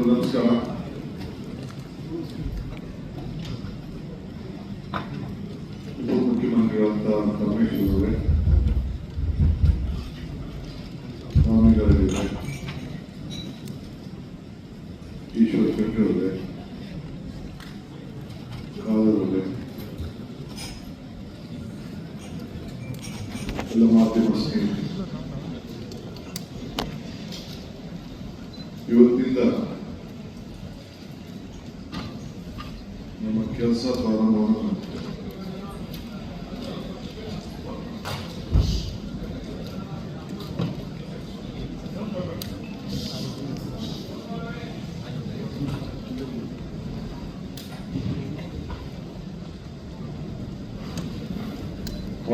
ನಮಸ್ಕಾರ. ಉಪಮುಖ್ಯಮಂತ್ರಿಗಳಂತ ರಮೇಶ್ ಅವರೇ, ಸ್ವಾಮಿಗಳಿವೆ, ಈಶ್ವರ ಶೆಟ್ಟಿ ಅವರೇ, ಕಾದರವರೇ, ಎಲ್ಲ ಮಾಧ್ಯಮ ಸ್ನೇಹಿತರು, ಇವತ್ತಿಂದ ನಮ್ಮ ಕೆಲಸ ಪ್ರಾರಂಭವನ್ನು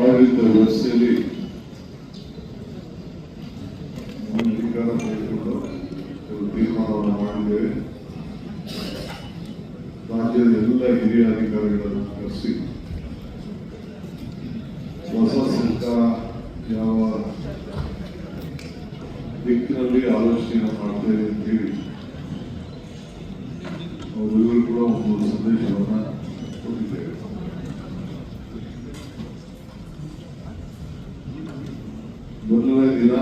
ಆಡಳಿತ ವ್ಯವಸ್ಥೆಯಲ್ಲಿ ಅಧಿಕಾರ ತೆಗೆದುಕೊಂಡು ತೀರ್ಮಾನವನ್ನು ಮಾಡಿದ್ದೇವೆ. ರಾಜ್ಯದ ಎಲ್ಲ ಹಿರಿಯ ಅಧಿಕಾರಿಗಳನ್ನು ಕರೆಸಿ ಹೊಸ ಸರ್ಕಾರ ಯಾವ ದಿಕ್ಕಿನಲ್ಲಿ ಆಲೋಚನೆ ಮಾಡ್ತೇವೆ ಅಂತೇಳಿ ಅವರಿಗೂ ಕೂಡ ಒಂದು ಸಂದೇಶವನ್ನು ಕೊಟ್ಟಿದ್ದೇವೆ. ಮೊದಲನೇ ದಿನ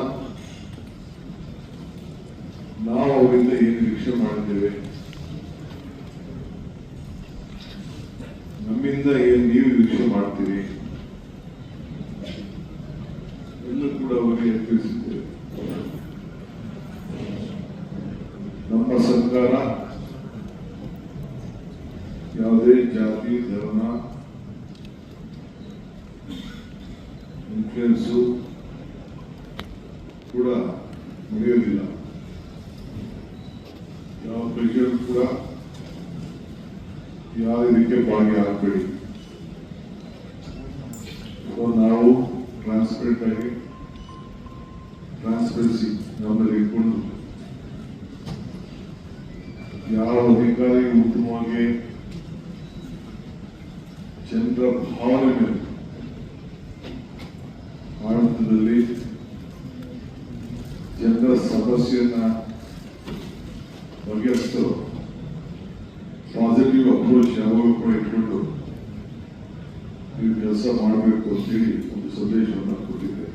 ನಾವು ಅವರಿಂದ ಏನು ನಿರೀಕ್ಷೆ ಮಾಡಿದ್ದೇವೆ, ನಮ್ಮಿಂದ ಏನು ನೀವು ನಿರೀಕ್ಷೆ ಮಾಡ್ತೀರಿ ಎಲ್ಲೂ ಕೂಡ ಅವರಿಗೆ ತಿಳಿಸಿದ್ದೇವೆ. ನಮ್ಮ ಸರ್ಕಾರ ಯಾವುದೇ ಜಾತಿ ಧರ್ಮ ಇನ್ಫ್ಲುಯೆನ್ಸು ಕೂಡ ನಡೆಯೋದಿಲ್ಲ. ಯಾವ ಪ್ರೆಷರ್ ಕೂಡ ಯಾವ ರೀತಿಯ ಭಾಗಿಯಾಗಬೇಡಿ. ನಾವು ಟ್ರಾನ್ಸ್ಪರೆಂಟ್ ಆಗಿ ಟ್ರಾನ್ಸ್ಪರೆನ್ಸಿ ನಮ್ಮಲ್ಲಿ ಇಟ್ಕೊಂಡು ಯಾವ ಅಧಿಕಾರಿ ಉತ್ತಮವಾಗಿ ಜನರ ಭಾವನೆ ಮೇಲೆ ಆಡಳಿತದಲ್ಲಿ ಜನರ ಸಮಸ್ಯೆಯನ್ನ ಬಗೆಹರಿಸೋ ಪಾಸಿಟಿವ್ ಅಪ್ರೋಚ್ ಯಾವಾಗಲೂ ಕೂಡ ಇಟ್ಕೊಂಡು ನೀವು ಕೆಲಸ ಮಾಡಬೇಕು ಅಂತೇಳಿ ಒಂದು ಸಂದೇಶವನ್ನು ಕೊಟ್ಟಿದ್ದೇವೆ.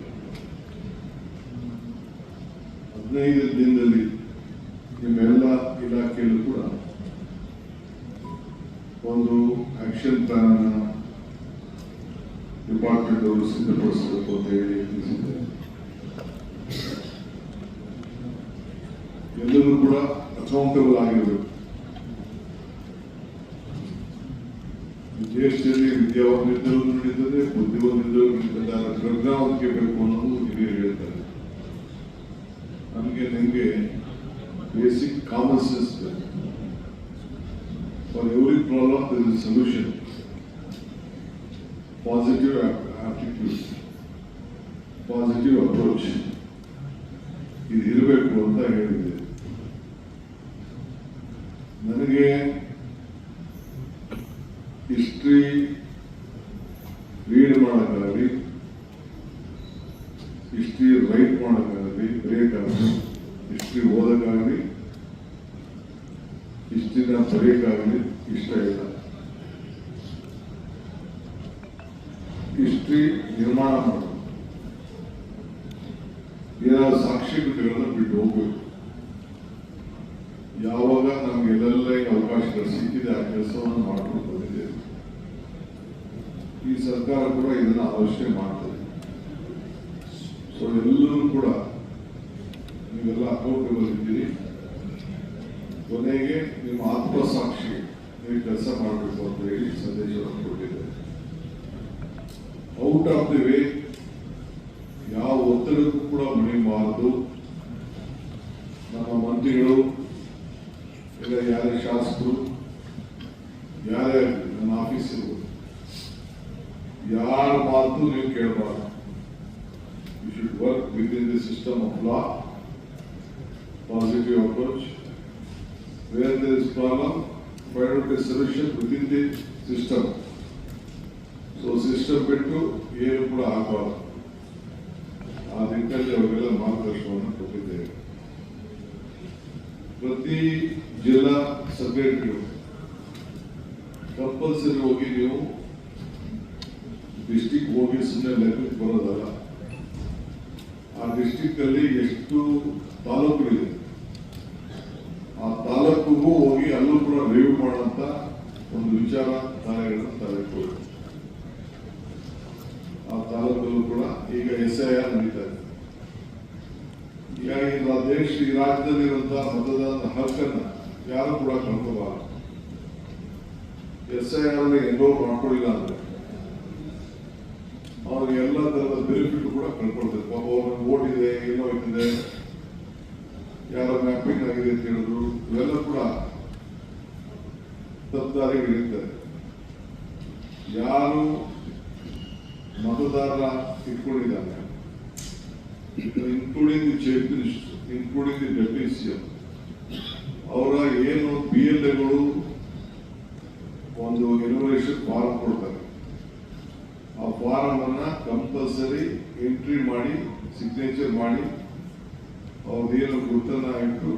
15 ದಿನದಲ್ಲಿ ನಿಮ್ಮೆಲ್ಲ ಇಲಾಖೆಯಲ್ಲೂ ಕೂಡ ಒಂದು ಆಕ್ಷನ್ ಪ್ಲಾನ್ ಅನ್ನು ಡಿಪಾರ್ಟ್ಮೆಂಟ್ ಅವರು ಸಿದ್ಧಪಡಿಸಬೇಕು ಅಂತ ಹೇಳಿ ತಿಳಿಸಿದ್ದಾರೆ. ಎಲ್ಲರೂ ಕೂಡ ಅಕೌಂಟಬಲ್ ಆಗಿರಬೇಕು. ದೇಶದಲ್ಲಿ ವಿದ್ಯಾವಂತರು ನಡೀತದೆ, ಬುದ್ಧಿವಂತರು ನಡೀತಾರೆ, ಪ್ರಜ್ಞಾವಂತಿಕೆ ಬೇಕು ಅನ್ನೋದು ಹಿರಿಯರು ಹೇಳ್ತಾರೆ. ನಮಗೆ ನಿಮಗೆ ಬೇಸಿಕ್ ಕಾಮನ್ ಸೆನ್ಸ್ ಬೇಕು. For every problem there is solution. Positive attitude, positive approach ಇದು ಇರಬೇಕು ಅಂತ ಹೇಳಿದೆ. ನನಗೆ ಹಿಸ್ಟ್ರಿ ರೀಡ್ ಮಾಡೋಕ್ಕಾಗಲಿ, ಹಿಸ್ಟ್ರಿ ರೈಟ್ ಮಾಡೋಕ್ಕಾಗಲಿ, ಬರೆಯೋಕ್ಕಾಗಲಿ, ಹಿಸ್ಟ್ರಿ ಓದೋಕ್ಕಾಗಲಿ, ಹಿಸ್ಟ್ರಿನ ಬರೆಯೋಕ್ಕಾಗಲಿ ಇಷ್ಟ ಇಲ್ಲ. ಹಿಸ್ಟ್ರಿ ನಿರ್ಮಾಣ ಮಾಡೋದು, ಏನಾದ್ರು ಸಾಕ್ಷಿಗಳನ್ನು ಬಿಟ್ಟು ಹೋಗ್ಬೇಕು. ಯಾವಾಗ ನಮ್ಗೆಲ್ಲ ಅವಕಾಶಗಳು ಸಿಕ್ಕಿದೆ ಆ ಕೆಲಸವನ್ನು ಮಾಡ್ಕೊಂಡು ಬಂದಿದ್ದೇವೆ. ಈ ಸರ್ಕಾರ ಕೂಡ ಇದನ್ನು ಆಲೋಚನೆ ಮಾಡ್ತದೆ. ಸೊ ಎಲ್ಲರೂ ಕೂಡ ನೀವೆಲ್ಲ ಅಕೌಂಟಬಲ್ ಇದ್ದೀರಿ. ಕೊನೆಗೆ ನಿಮ್ಮ ಆತ್ಮಸಾಕ್ಷಿ ನೀವು ಕೆಲಸ ಮಾಡಬೇಕು ಅಂತ ಹೇಳಿ ಸಂದೇಶವನ್ನು ಕೊಟ್ಟಿದ್ದಾರೆ. ಔಟ್ ಆಫ್ ದಿ ವೇ ಯಾವ ಒತ್ತಡಕ್ಕೂ ಕೂಡ ಮಣಿಬಾರದು. ನಮ್ಮ ಮಂತ್ರಿಗಳು ಇಲ್ಲ ಯಾರೇ ಶಾಸಕರು ಯಾರೇ ನನ್ನ ಆಫೀಸರು ಯಾರ ಮಾತು ನೀವು ಕೇಳಬಾರ್ದು. You should work within the system of law, positive approach. Where there is problem, find out a solution within the system. So system ಬಿಟ್ಟು ಏನು ಕೂಡ ಆಗಬಾರ್ದು. ಆ ನಿಟ್ಟಿನಲ್ಲಿ ಅವರಿಗೆಲ್ಲ ಮಾರ್ಗದರ್ಶನವನ್ನು ಕೊಟ್ಟಿದ್ದೇವೆ. ಪ್ರತಿ ಜಿಲ್ಲಾ ಸೆಕ್ರೆಟರಿ ಕಂಪಲ್ಸರಿ ಹೋಗಿ ನೀವು ಡಿಸ್ಟಿಕ್ ಹೋಗಿ ಸುಮ್ಮನೆ ಲೆಕ್ಕಕ್ಕೆ ಬರೋದಲ್ಲ, ಆ ಡಿಸ್ಟಿಕ್ ಅಲ್ಲಿ ಎಷ್ಟು ತಾಲೂಕುಗಳಿದೆ ಆ ತಾಲೂಕಿಗೂ ಹೋಗಿ ಅಲ್ಲೂ ಕೂಡ ರಿವ್ಯೂ ಮಾಡುವಂತ ಒಂದು ವಿಚಾರಧಾರೆಗಳನ್ನು ತರಬೇಕು. ಆ ತಾಲೂಕಲ್ಲೂ ಕೂಡ ಈಗ SIR ನಡೀತಾ ಇದೆ. ಈ ರಾಜ್ಯದಲ್ಲಿರುವಂತಹ ಮತದಾರರ ಹಕ್ಕನ್ನ ಯಾರು ಕೂಡ ಕಳ್ಕೋಬಾರದು. SIR ಎನ್ರೋಲ್ ಮಾಡ್ಕೊಳ್ಳಿಲ್ಲ ಅಂದ್ರೆ ಅವ್ರಿಗೆ ಎಲ್ಲ ತರದ ಬೆನಿಫಿಟ್ ಕೂಡ ಕಳ್ಕೊಳ್ತಾರೆ. ಪಾಪ ಅವ್ರಿಗೆ ಓಟ್ ಇದೆ, ಏನೋ ಇದೆ, ಯಾರ ಮ್ಯಾಪಿಂಗ್ ಆಗಿದೆ ಅಂತ ಹೇಳಿದ್ರು, ಇವೆಲ್ಲ ಕೂಡ ತಪ್ಪದಾರಿಗಳಿರ್ತಾರೆ. ಯಾರು ಮತದಾರರ ಇಟ್ಕೊಂಡಿದ್ದಾರೆ, including the chief minister, including the deputy CM, ಅವರ ಏನು PLAಗಳು ಒಂದು ಎನ್ಯುಮರೇಷನ್ ಫಾರ್ಮ್ ಕೊಡ್ತಾರೆ, ಆ ಫಾರಂ ಅನ್ನ ಕಂಪಲ್ಸರಿ ಎಂಟ್ರಿ ಮಾಡಿ ಸಿಗ್ನೇಚರ್ ಮಾಡಿ ಅವ್ರದ್ದೇನು ಗುರುತನ್ನ ಇಟ್ಟು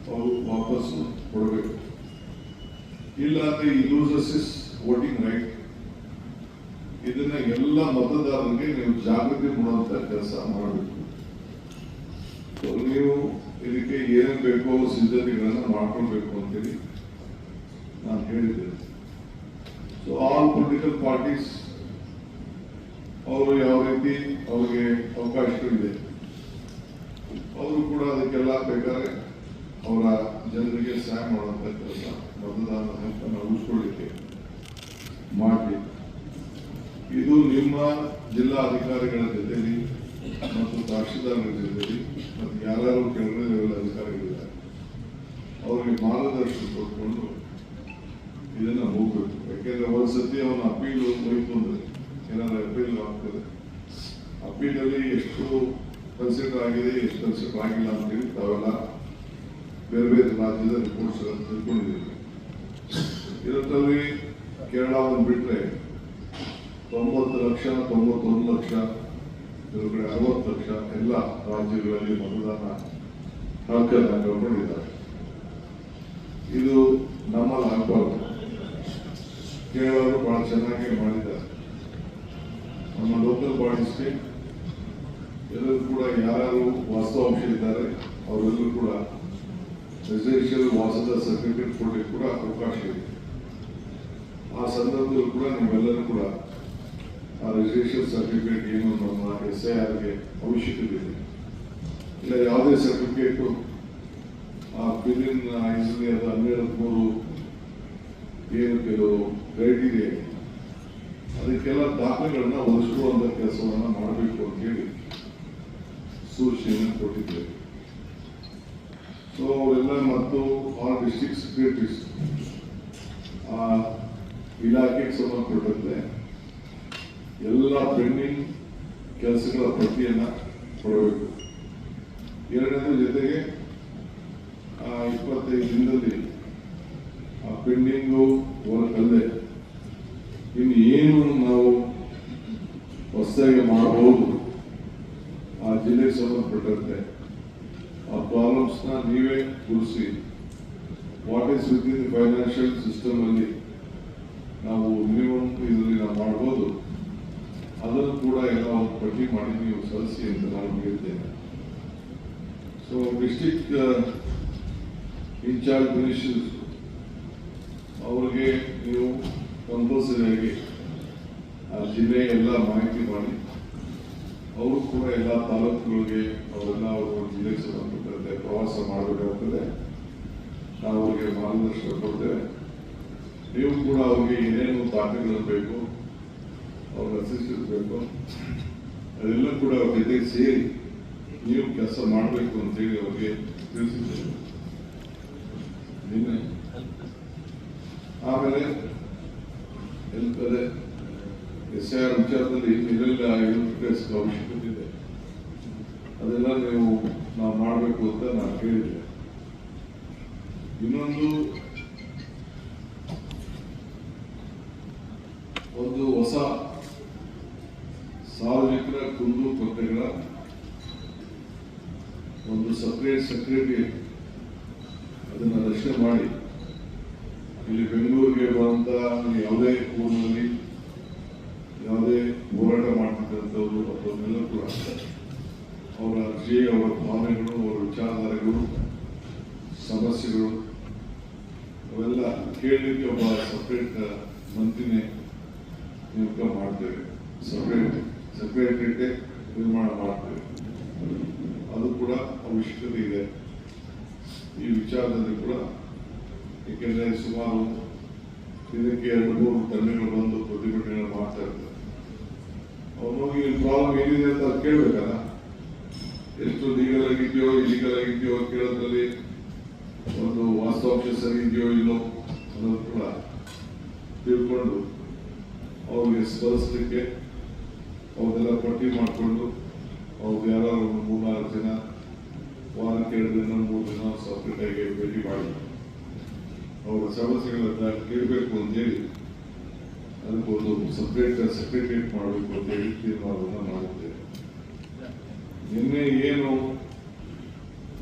ಅವರು ವಾಪಸ್ಸು ಕೊಡಬೇಕು. ಇಲ್ಲ ಅಂದ್ರೆ ಈ ಲೂಸಸ್ ಇಸ್ ವೋಟಿಂಗ್ ರೈಟ್. ಇದನ್ನ ಎಲ್ಲ ಮತದಾರರಿಗೆ ನೀವು ಜಾಗೃತಿ ಮಾಡುವಂತ ಕೆಲಸ ಮಾಡಬೇಕು. ನೀವು ಇದಕ್ಕೆ ಏನೇನು ಬೇಕೋ ಸಿದ್ಧತೆಗಳನ್ನ ಮಾಡ್ಕೊಳ್ಬೇಕು ಅಂತೇಳಿ ನಾನು ಹೇಳಿದ್ದೇನೆ. ಸೊ ಆಲ್ ಪೊಲಿಟಿಕಲ್ ಪಾರ್ಟೀಸ್ ಅವರು ಯಾವ ರೀತಿ ಅವರಿಗೆ ಅವಕಾಶಗಳಿದೆ, ಅವರು ಕೂಡ ಅದಕ್ಕೆಲ್ಲ ಬೇಕಾದ್ರೆ ಅವರ ಜನರಿಗೆ ಸಹಾಯ ಮಾಡುವಂತ ಕೆಲಸ ಮತದಾನ ಹಕ್ಕನ್ನು ಉಳಿಸ್ಕೊಳ್ಳಿಕ್ಕೆ ಮಾಡಿ. ಇದು ನಿಮ್ಮ ಜಿಲ್ಲಾ ಅಧಿಕಾರಿಗಳ ಜೊತೆಲಿ ಮತ್ತು ತಹಶೀಲ್ದಾರರ ಜೊತೆಲಿ ಮತ್ತು ಯಾರು ಕೆಳಗಡೆ ಲೆವೆಲ್ ಅಧಿಕಾರಿಗಳಿದ್ದಾರೆ ಅವರಿಗೆ ಮಾರ್ಗದರ್ಶನ ಕೊಟ್ಕೊಂಡು ಇದನ್ನ ಹೋಗ್ಬೇಕು. ಯಾಕೆಂದ್ರೆ ಒಂದ್ಸತಿ ಅವನ ಅಪೀಲ್ ಹೋಯ್ತು ಅಂದ್ರೆ ಏನಾದ್ರು ಅಪೀಲ್ ಆಗ್ತದೆ, ಅಪೀಲ್ ಅಲ್ಲಿ ಎಷ್ಟು ಕನ್ಸಿಡರ್ ಆಗಿದೆ, ಎಷ್ಟು ಕನ್ಸಿಡರ್ ಆಗಿಲ್ಲ ಅಂತೇಳಿ ತಾವೆಲ್ಲ ಬೇರೆ ಬೇರೆ ರಾಜ್ಯದ ರಿಪೋರ್ಟ್ಸ್ ತಿಳ್ಕೊಂಡಿದ್ದೀವಿ. ಇದರಲ್ಲಿ ಕೇರಳ ಒಂದು ಬಿಟ್ರೆ 90 ಲಕ್ಷ 91 ಲಕ್ಷ, ಕೆಲವು ಕಡೆ 60 ಲಕ್ಷ ಎಲ್ಲ ರಾಜ್ಯಗಳಲ್ಲಿ ಮತದಾನ ಹಕ್ಕನ್ನು ಕಳ್ಕೊಂಡಿದ್ದಾರೆ. ಇದು ನಮ್ಮಲ್ಲಿ ಆಗಬಾರ್ದು. ಕೇರಳರು ಬಹಳ ಚೆನ್ನಾಗಿ ಮಾಡಿದ್ದಾರೆ. ನಮ್ಮ ಲೋಕಲ್ ಬಾಡೀಸ್ಗೆ ಎಲ್ಲರೂ ಕೂಡ ಯಾರು ವಾಸ್ತವಾಂಶ ಇದ್ದಾರೆ ಅವರೆಲ್ಲರೂ ಕೂಡ ರೆಸಿಡೆನ್ಷಿಯಲ್ ವಾಸದ ಸರ್ಟಿಫಿಕೇಟ್ ಕೊಡಲಿಕ್ಕೆ ಕೂಡ ಅವಕಾಶ ಇದೆ. ಆ ಸಂದರ್ಭದಲ್ಲಿ ಕೂಡ ನೀವೆಲ್ಲರೂ ಕೂಡ ಆ ರಿಜಿಸ್ಟ್ರೇಷನ್ ಸರ್ಟಿಫಿಕೇಟ್ ಏನು ನಮ್ಮ SIRಗೆ ಅವಶ್ಯಕತೆ ಇದೆ. ಇಲ್ಲ ಯಾವುದೇ ಸರ್ಟಿಫಿಕೇಟು ಆ ಬಿಲ್ಲಿನ ಐಸಲ್ಲಿ ಅದು 12-13 ಏನು ಕೆಲವು ಕ್ರೈಟೀರಿಯಾ ಇದೆ, ಅದಕ್ಕೆಲ್ಲ ದಾಖಲೆಗಳನ್ನ ಒದಗಿಸುವಂತ ಕೆಲಸವನ್ನ ಮಾಡಬೇಕು ಅಂತ ಹೇಳಿ ಸೂಚನೆಯನ್ನು ಕೊಟ್ಟಿದ್ದೇವೆ. ಸೊ ಅವರೆಲ್ಲ ಮತ್ತು ಆ ಡಿಸ್ಟ್ರಿಕ್ಟ್ ಸೆಕ್ರೆಟರೀಸ್ ಆ ಇಲಾಖೆಗೆ ಸಂಬಂಧಪಟ್ಟಂತೆ ಎಲ್ಲ ಪೆಂಡಿಂಗ್ ಕೆಲಸಗಳ ಪಟ್ಟಿಯನ್ನ ಕೊಡಬೇಕು. ಎರಡನೇದ್ರ ಜೊತೆಗೆ 25 ದಿನದಲ್ಲಿ ಆ ಪೆಂಡಿಂಗು ವರ್ಕ್ ಅಲ್ಲದೆ ಇನ್ನು ಏನು ನಾವು ಹೊಸದಾಗಿ ಮಾಡಬಹುದು ಆ ಜಿಲ್ಲೆಗೆ ಸಂಬಂಧಪಟ್ಟಂತೆ ಆ ಪ್ರಾಬ್ಲಮ್ಸ್ನ ನೀವೇ ಗುರುಸಿ what is with in financial system ಅಲ್ಲಿ ನಾವು ಮಿನಿಮಮ್ ಇದರಲ್ಲಿ ನಾವು ಮಾಡ್ಬೋದು, ಅದನ್ನು ಕೂಡ ಎಲ್ಲ ಒಂದು ಪಟ್ಟಿ ಮಾಡಿ ನೀವು ಸಲ್ಲಿಸಿ ಅಂತ ನಾನು ಹೇಳಿದ್ದೇನೆ. ಸೊ ಡಿಸ್ಟ್ರಿಕ್ಟ್ ಇನ್ಚಾರ್ಜ್ ಮಿನಿಸ್ಟರ್ಸ್ ಅವ್ರಿಗೆ ನೀವು ಕಂಪಲ್ಸರಿಯಾಗಿ ಆ ಜಿಲ್ಲೆಯ ಎಲ್ಲ ಮಾಹಿತಿ ಮಾಡಿ ಅವರು ಕೂಡ ಎಲ್ಲ ತಾಲೂಕುಗಳಿಗೆ ಅವರೆಲ್ಲ ಅವರು ಜಿಲ್ಲೆಗೆ ಸಂಬಂಧಪಟ್ಟಂತೆ ಪ್ರವಾಸ ಮಾಡಬೇಕಾಗ್ತದೆ. ನಾವು ಅವರಿಗೆ ಮಾರ್ಗದರ್ಶನ ಕೊಡ್ತೇವೆ. ನೀವು ಕೂಡ ಅವ್ರಿಗೆ ಏನೇನು ದಾಖಲೆಗಳು ಬೇಕು, ಅವ್ರಿಗೆ ಅಸಿಸ್ಟೆನ್ಸ್ ಬೇಕು, ಅದೆಲ್ಲ ಕೂಡ ಅವ್ರ ಜೊತೆಗೆ ಸೇರಿ ನೀವು ಕೆಲಸ ಮಾಡಬೇಕು ಅಂತೇಳಿ ಅವ್ರಿಗೆ ತಿಳಿಸಿದ್ದೇವೆ. ನಿನ್ನೆ ಆಮೇಲೆ ಅದೇ SIR ವಿಚಾರದಲ್ಲಿ ಇದೆಲ್ಲ ಅವಶ್ಯಕತೆ ಇದೆ, ಅದೆಲ್ಲ ನಾವು ಮಾಡಬೇಕು ಅಂತ ನಾನು ಹೇಳಿದ್ದೆ. ಇನ್ನೊಂದು ಹೊಸ ಸಾರ್ವಜನಿಕರ ಕುಂದು ಕೊರತೆಗಳ ಒಂದು ಸಪ್ರೇಟ್ ಸೆಕ್ರೆಟರಿ ಅದನ್ನು ರಚನೆ ಮಾಡಿ ಇಲ್ಲಿ ಬೆಂಗಳೂರಿಗೆ ಬರುವಂತ ಯಾವುದೇ ಊರಿನಲ್ಲಿ ಯಾವುದೇ ಹೋರಾಟ ಮಾಡ್ತಿದ್ದಂಥವ್ರು ಅಥವಾ ಕೂಡ ಅವರ ಅರ್ಜಿ, ಅವರ ಭಾವನೆಗಳು, ಅವರ ವಿಚಾರಧಾರೆಗಳು, ಸಮಸ್ಯೆಗಳು ಅವೆಲ್ಲ ಕೇಳಲಿಕ್ಕೆ ಒಬ್ಬ ಸಪ್ರೇಟ್ ಮಂತ್ರಿನೇ ನೇಮಕ ಮಾಡ್ತೇವೆ. ಸೆಕ್ರೆಟರಿಯೇಟ್ ನಿರ್ಮಾಣ ಮಾಡ್ತೇವೆ. ಅದು ಕೂಡ ಅವಶ್ಯಕತೆ ಇದೆ ಈ ವಿಚಾರದಲ್ಲಿ ಕೂಡ. ಏಕೆಂದರೆ ಸುಮಾರು ಇದಕ್ಕೆ 2-3 ತಂಡಗಳು ಬಂದು ಪ್ರತಿಭಟನೆ ಮಾಡ್ತಾ ಇರ್ತಾರೆ. ಅವನಿಗೆ ಪ್ರಾಬ್ಲಮ್ ಏನಿದೆ ಅಂತ ಕೇಳಬೇಕಲ್ಲ. ಎಷ್ಟು ಲೀಗಲ್ ಆಗಿದೆಯೋ ಇಲೀಗಲ್ ಆಗಿದೆಯೋ ಕೇಳೋದ್ರಲ್ಲಿ ಒಂದು ವಾಸ್ತವಾಂಶ ಸರಿ ಇದೆಯೋ ಇಲ್ಲೋ ಅನ್ನೋದು ಕೂಡ ತಿಳ್ಕೊಂಡು ಅವ್ರಿಗೆ ಸ್ಪರ್ಶಲಿಕ್ಕೆ ಅವ್ರನ್ನೆಲ್ಲ ಪಟ್ಟಿ ಮಾಡಿಕೊಂಡು ಅವ್ರು ಯಾರು 3-4 ಜನ ವಾರಕ್ಕೆ 2 ದಿನ 3 ದಿನ ಸಪ್ರೇಟಾಗಿ ಭೇಟಿ ಮಾಡಿ ಅವರ ಸಮಸ್ಯೆಗಳನ್ನ ಕೇಳಬೇಕು ಅಂತೇಳಿ ಅದಕ್ಕೊಂದು ಸಪ್ರೇಟ್ ಸೆಕ್ರೆಟರಿಯೇಟ್ ಮಾಡಬೇಕು ಅಂತೇಳಿ ತೀರ್ಮಾನವನ್ನು ಮಾಡಿದ್ದೇವೆ. ನಿನ್ನೆ ಏನು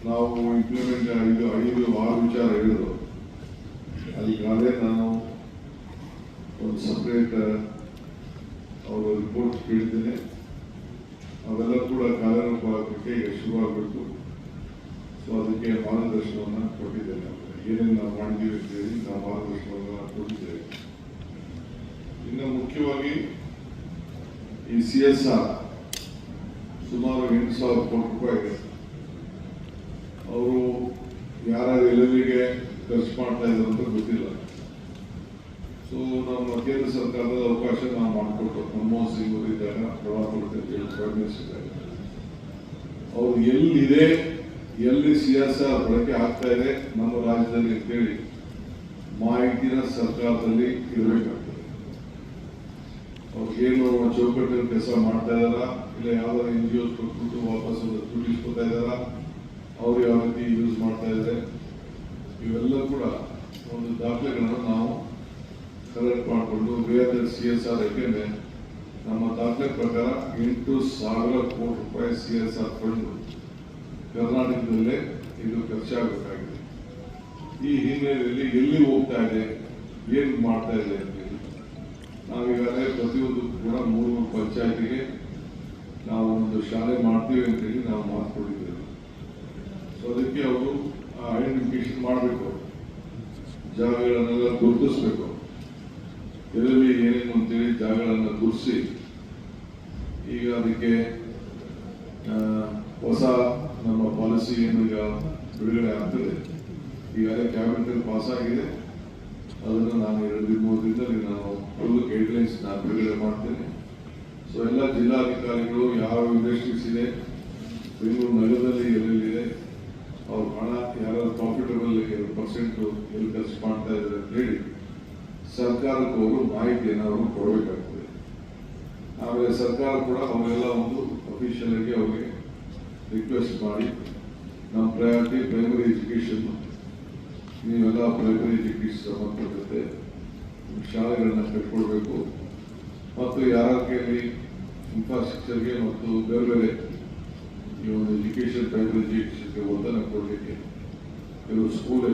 ನಾವು ಇಂಪ್ಲಿಮೆಂಟ್ 5-6 ವಿಚಾರ ಹೇಳಿದ್ರು, ಅದಕ್ಕಾಗಲೇ ನಾನು ಒಂದು ಸಪ್ರೇಟ್ ಅವರ ರಿಪೋರ್ಟ್ ಕೇಳಿದ್ದೇನೆ. ಅವೆಲ್ಲ ಕೂಡ ಕಾರ್ಯರೂಪ ಆಗಲಿಕ್ಕೆ ಈಗ ಶುರುವಾಗಬೇಕು. ಸೊ ಅದಕ್ಕೆ ಮಾರ್ಗದರ್ಶನವನ್ನು ಕೊಟ್ಟಿದ್ದೇನೆ. ಏನೇನು ನಾವು ಮಾಡಿದ್ದೀವಿ ಅಂತೇಳಿ ನಾವು ಮಾರ್ಗದರ್ಶನವನ್ನು ಕೊಟ್ಟಿದ್ದೇವೆ. ಇನ್ನು ಮುಖ್ಯವಾಗಿ ಈ CSR ಸುಮಾರು 8,000 ಕೋಟಿ ರೂಪಾಯಿ ಇದೆ. ಅವರು ಯಾರು ಎಲ್ಲೆಲ್ಲಿಗೆ ಖರ್ಚು ಮಾಡ್ತಾ ಇದ್ದಾರೆ ಅಂತ ಗೊತ್ತಿಲ್ಲ. ಸೊ ನಮ್ಮ ಕೇಂದ್ರ ಸರ್ಕಾರದ ಅವಕಾಶ ನಾವು ಮಾಡಿಕೊಟ್ಟು ಮನಮೋಹನ್ ಸಿಂಗ್ ಅವರಿದ್ದಾಗ ಪ್ರೈಮ್ ಮಿನಿಸ್ಟರ್ ಅವ್ರು ಎಲ್ಲಿದೆ, ಎಲ್ಲಿ CSR ಬಳಕೆ ಆಗ್ತಾ ಇದೆ ನಮ್ಮ ರಾಜ್ಯದಲ್ಲಿ ಅಂತೇಳಿ ಮಾಹಿತಿನ ಸರ್ಕಾರದಲ್ಲಿ ಇರಬೇಕಾಗ್ತದೆ. ಅವ್ರಿಗೇನು ಚೌಕಟ್ಟಲ್ಲಿ ಕೆಲಸ ಮಾಡ್ತಾ ಇದ್ದಾರಾ, ಇಲ್ಲ ಯಾವ್ದಾದ್ರು NGO ಕೊಟ್ಬಿಟ್ಟು ವಾಪಸ್ ದುಡ್ಡಿಸ್ಕೊತಾ ಇದ್ದಾರಾ, ಅವ್ರು ಯಾವ ರೀತಿ ಯೂಸ್ ಮಾಡ್ತಾ ಇದ್ದಾರೆ, ಇವೆಲ್ಲ ಕೂಡ ಒಂದು ದಾಖಲೆಗಳನ್ನು ನಾವು ಕಲೆಕ್ಟ್ ಮಾಡಿಕೊಂಡು CSR. ಯಾಕೆಂದ್ರೆ ನಮ್ಮ ದಾಖಲೆ ಪ್ರಕಾರ 8,000 ಕೋಟಿ ರೂಪಾಯಿ CSR ಫಂಡ್ ಕರ್ನಾಟಕದಲ್ಲೇ ಇದು ಖರ್ಚಾಗಬೇಕಾಗಿದೆ. ಈ ಹಿನ್ನೆಲೆಯಲ್ಲಿ ಎಲ್ಲಿ ಹೋಗ್ತಾ ಇದೆ, ಏನು ಮಾಡ್ತಾ ಇದೆ ಅಂತೇಳಿ ನಾವೀಗಾಗಲೇ ಪ್ರತಿಯೊಂದು ಕೂಡ 3 ಪಂಚಾಯತಿಗೆ ನಾವು ಒಂದು ಶಾಲೆ ಮಾಡ್ತೀವಿ ಅಂತೇಳಿ ನಾವು ಮಾತುಕೊಂಡಿದ್ದೇವೆ. ಸೊ ಅದಕ್ಕೆ ಅವರು ಐಡೆಂಟಿಫಿಕೇಶನ್ ಮಾಡಬೇಕು, ಜಾಗಗಳನ್ನೆಲ್ಲ ಗುರುತಿಸ್ಬೇಕು, ಎಲ್ಲೆಲ್ಲಿ ಏನೇನು ಅಂತೇಳಿ ಜಾಗಗಳನ್ನು ಗುರುತಿಸಿ ಈಗ ಅದಕ್ಕೆ ಹೊಸ ನಮ್ಮ ಪಾಲಿಸಿ ಏನು ಈಗ ಬಿಡುಗಡೆ ಆಗ್ತದೆ. ಈಗಾಗಲೇ ಕ್ಯಾಬಿನೆಟ್ ಪಾಸ್ ಆಗಿದೆ. ಅದನ್ನು ನಾನು 2-3 ದಿನದಲ್ಲಿ ನಾನು ಫುಲ್ ಗೈಡ್ಲೈನ್ಸ್ ನಾನು ಬಿಡುಗಡೆ ಮಾಡ್ತೇನೆ. ಸೊ ಎಲ್ಲ ಜಿಲ್ಲಾಧಿಕಾರಿಗಳು ಯಾವ ಇಂಡಸ್ಟ್ರೀಸ್ ಇದೆ, ಬೆಂಗಳೂರು ನಗರದಲ್ಲಿ ಎಲ್ಲೆಲ್ಲಿದೆ, ಅವ್ರ ಹಣ ಯಾರು ಪ್ರಾಫಿಟಬಲ್ 2% ಎಲ್ಲಿ ಖರ್ಚು ಮಾಡ್ತಾ ಇದ್ದಾರೆ ಅಂತ ಹೇಳಿ ಸರ್ಕಾರಕ್ಕೆ ಅವರು ಮಾಹಿತಿಯನ್ನು ಅವರು ಕೊಡಬೇಕಾಗ್ತದೆ. ಆಮೇಲೆ ಸರ್ಕಾರ ಕೂಡ ಅವರೆಲ್ಲ ಒಂದು ಅಫಿಷಿಯಲ್ ಆಗಿ ಅವರಿಗೆ ರಿಕ್ವೆಸ್ಟ್ ಮಾಡಿ ನಮ್ಮ ಪ್ರಯಾರಿಟಿ ಪ್ರೈಮರಿ ಎಜುಕೇಷನ್, ನೀವೆಲ್ಲ ಪ್ರೈಮರಿ ಎಜುಕೇಷನ್ ಸಂಬಂಧಪಟ್ಟಂತೆ ಶಾಲೆಗಳನ್ನ ಕಟ್ಕೊಳ್ಬೇಕು ಮತ್ತು ಯಾರ ಕೈಯಲ್ಲಿ ಇನ್ಫ್ರಾಸ್ಟ್ರಕ್ಚರ್ಗೆ ಮತ್ತು ಬೇರೆ ಬೇರೆ ಈ ಒಂದು ಎಜುಕೇಷನ್ ಪ್ರೈಮರಿ ಎಜುಕೇಷನ್ಗೆ ಒತ್ತನ್ನು ಕೊಡಲಿಕ್ಕೆ ಕೆಲವು ಸ್ಕೂಲ್